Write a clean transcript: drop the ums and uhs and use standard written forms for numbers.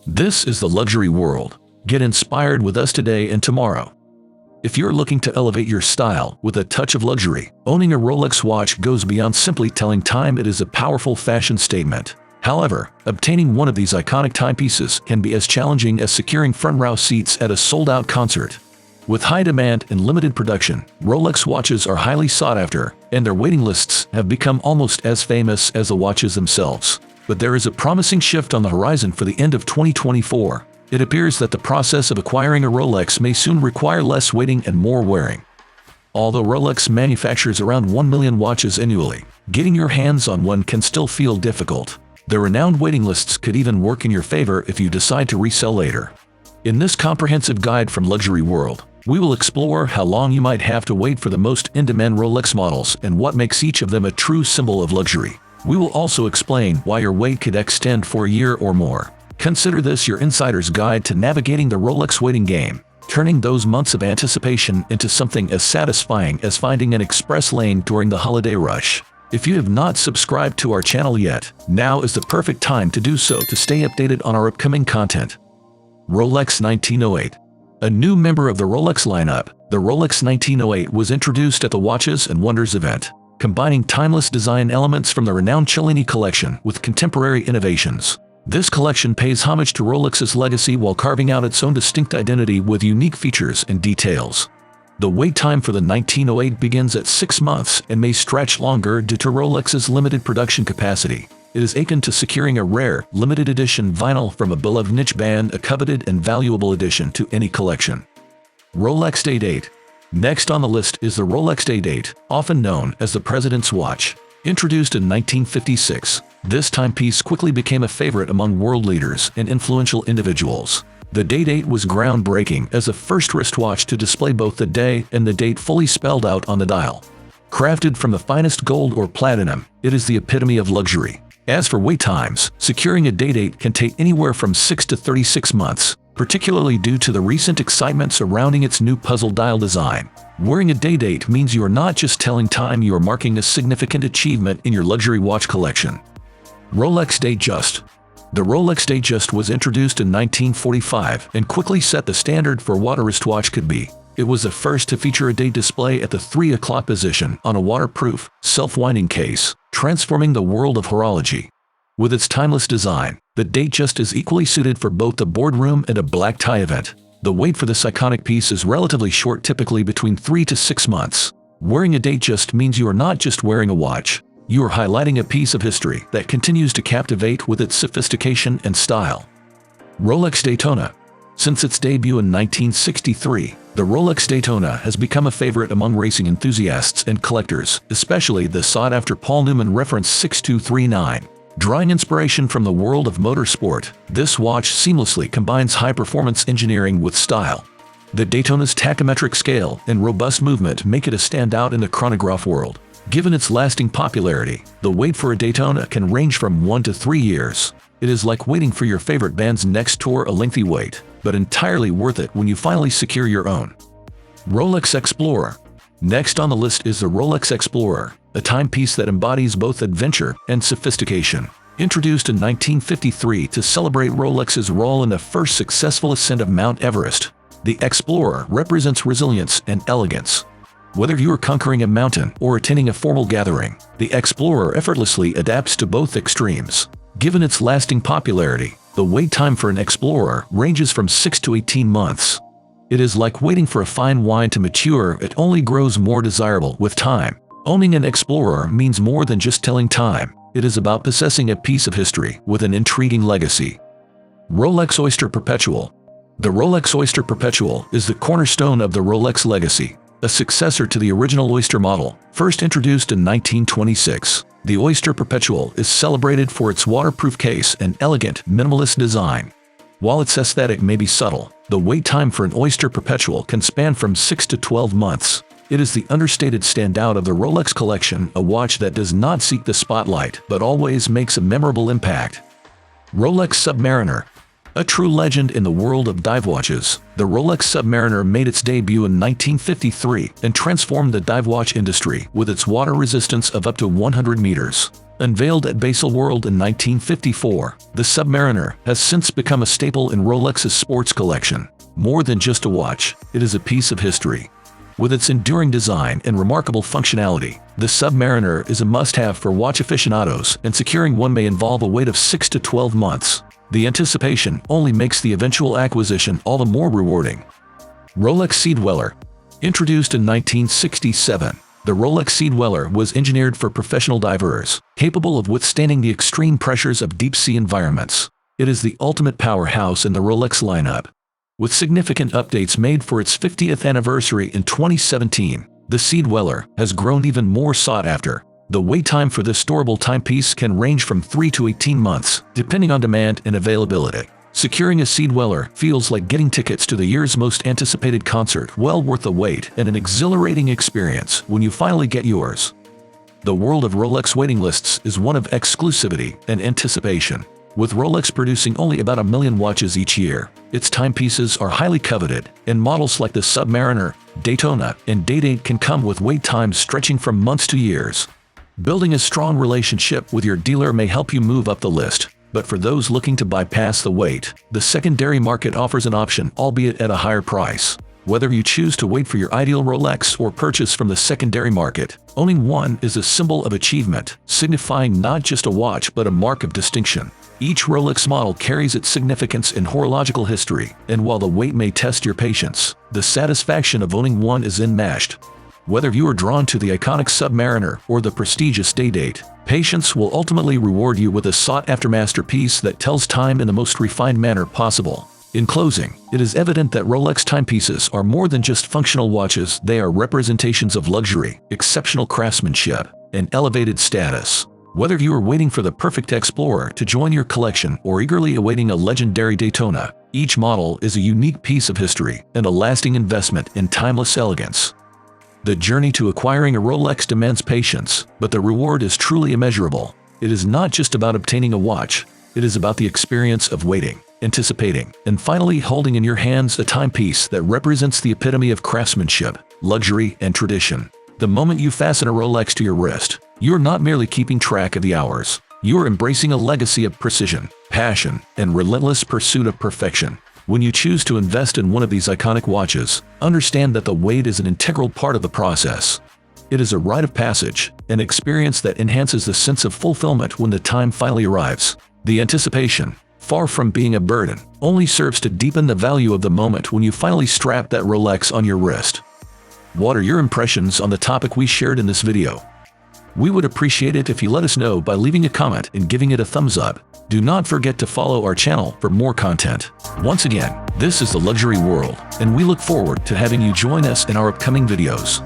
This is the luxury world. Get inspired with us today and tomorrow. If you're looking to elevate your style with a touch of luxury, owning a Rolex watch goes beyond simply telling time. It is a powerful fashion statement. However, obtaining one of these iconic timepieces can be as challenging as securing front-row seats at a sold-out concert. With high demand and limited production, Rolex watches are highly sought after, and their waiting lists have become almost as famous as the watches themselves. But there is a promising shift on the horizon for the end of 2024. It appears that the process of acquiring a Rolex may soon require less waiting and more wearing. Although Rolex manufactures around 1 million watches annually, getting your hands on one can still feel difficult. The renowned waiting lists could even work in your favor if you decide to resell later. In this comprehensive guide from Luxury World, we will explore how long you might have to wait for the most in-demand Rolex models and what makes each of them a true symbol of luxury. We will also explain why your wait could extend for a year or more. Consider this your insider's guide to navigating the Rolex waiting game, turning those months of anticipation into something as satisfying as finding an express lane during the holiday rush. If you have not subscribed to our channel yet, now is the perfect time to do so to stay updated on our upcoming content. Rolex 1908. A new member of the Rolex lineup, the Rolex 1908 was introduced at the Watches and Wonders event, combining timeless design elements from the renowned Cellini collection with contemporary innovations. This collection pays homage to Rolex's legacy while carving out its own distinct identity with unique features and details. The wait time for the 1908 begins at 6 months and may stretch longer due to Rolex's limited production capacity. It is akin to securing a rare, limited edition vinyl from a beloved niche band, a coveted and valuable addition to any collection. Rolex Datejust. Next on the list is the Rolex Datejust, often known as the President's Watch. Introduced in 1956, this timepiece quickly became a favorite among world leaders and influential individuals. The Datejust was groundbreaking as the first wristwatch to display both the day and the date fully spelled out on the dial. Crafted from the finest gold or platinum, it is the epitome of luxury. As for wait times, securing a Datejust can take anywhere from 6 to 36 months, particularly due to the recent excitement surrounding its new puzzle dial design. Wearing a Datejust means you are not just telling time, you are marking a significant achievement in your luxury watch collection. Rolex Datejust. The Rolex Datejust was introduced in 1945 and quickly set the standard for what a wristwatch could be. It was the first to feature a date display at the 3 o'clock position on a waterproof, self-winding case, transforming the world of horology. With its timeless design, the Datejust is equally suited for both the boardroom and a black tie event. The wait for this iconic piece is relatively short, typically between 3 to 6 months. Wearing a Datejust means you are not just wearing a watch, you are highlighting a piece of history that continues to captivate with its sophistication and style. Rolex Daytona. Since its debut in 1963, the Rolex Daytona has become a favorite among racing enthusiasts and collectors, especially the sought-after Paul Newman reference 6239. Drawing inspiration from the world of motorsport, this watch seamlessly combines high-performance engineering with style. The Daytona's tachymetric scale and robust movement make it a standout in the chronograph world. Given its lasting popularity, the wait for a Daytona can range from 1 to 3 years. It is like waiting for your favorite band's next tour, a lengthy wait, but entirely worth it when you finally secure your own. Rolex Explorer. Next on the list is the Rolex Explorer, a timepiece that embodies both adventure and sophistication. Introduced in 1953 to celebrate Rolex's role in the first successful ascent of Mount Everest, the Explorer represents resilience and elegance. Whether you are conquering a mountain or attending a formal gathering, the Explorer effortlessly adapts to both extremes. Given its lasting popularity, the wait time for an Explorer ranges from 6 to 18 months. It is like waiting for a fine wine to mature, it only grows more desirable with time. Owning an Explorer means more than just telling time. It is about possessing a piece of history with an intriguing legacy. Rolex Oyster Perpetual. The Rolex Oyster Perpetual is the cornerstone of the Rolex legacy, a successor to the original Oyster model, first introduced in 1926. The Oyster Perpetual is celebrated for its waterproof case and elegant, minimalist design. While its aesthetic may be subtle, the wait time for an Oyster Perpetual can span from 6 to 12 months. It is the understated standout of the Rolex collection, a watch that does not seek the spotlight but always makes a memorable impact. Rolex Submariner. A true legend in the world of dive watches, the Rolex Submariner made its debut in 1953 and transformed the dive watch industry with its water resistance of up to 100 meters. Unveiled at Baselworld in 1954, the Submariner has since become a staple in Rolex's sports collection. More than just a watch, it is a piece of history. With its enduring design and remarkable functionality, the Submariner is a must-have for watch aficionados, and securing one may involve a wait of 6 to 12 months. The anticipation only makes the eventual acquisition all the more rewarding. Rolex Sea Dweller. Introduced in 1967, the Rolex Sea Dweller was engineered for professional divers, capable of withstanding the extreme pressures of deep-sea environments. It is the ultimate powerhouse in the Rolex lineup. With significant updates made for its 50th anniversary in 2017, the Sea Dweller has grown even more sought after. The wait time for this durable timepiece can range from 3 to 18 months, depending on demand and availability. Securing a Sea Dweller feels like getting tickets to the year's most anticipated concert, well worth the wait and an exhilarating experience when you finally get yours. The world of Rolex waiting lists is one of exclusivity and anticipation. With Rolex producing only about 1 million watches each year, its timepieces are highly coveted, and models like the Submariner, Daytona, and Datejust can come with wait times stretching from months to years. Building a strong relationship with your dealer may help you move up the list, but for those looking to bypass the wait, the secondary market offers an option, albeit at a higher price. Whether you choose to wait for your ideal Rolex or purchase from the secondary market, owning one is a symbol of achievement, signifying not just a watch but a mark of distinction. Each Rolex model carries its significance in horological history, and while the wait may test your patience, the satisfaction of owning one is unmatched. Whether you are drawn to the iconic Submariner or the prestigious Datejust, patience will ultimately reward you with a sought-after masterpiece that tells time in the most refined manner possible. In closing, it is evident that Rolex timepieces are more than just functional watches. They are representations of luxury, exceptional craftsmanship, and elevated status. Whether you are waiting for the perfect Explorer to join your collection or eagerly awaiting a legendary Daytona, each model is a unique piece of history and a lasting investment in timeless elegance. The journey to acquiring a Rolex demands patience, but the reward is truly immeasurable. It is not just about obtaining a watch, it is about the experience of waiting, anticipating, and finally holding in your hands a timepiece that represents the epitome of craftsmanship, luxury, and tradition. The moment you fasten a Rolex to your wrist, you're not merely keeping track of the hours. You're embracing a legacy of precision, passion, and relentless pursuit of perfection. When you choose to invest in one of these iconic watches, understand that the wait is an integral part of the process. It is a rite of passage, an experience that enhances the sense of fulfillment when the time finally arrives. The anticipation, far from being a burden, only serves to deepen the value of the moment when you finally strap that Rolex on your wrist. What are your impressions on the topic we shared in this video? We would appreciate it if you let us know by leaving a comment and giving it a thumbs up. Do not forget to follow our channel for more content. Once again, this is the Luxury World, and we look forward to having you join us in our upcoming videos.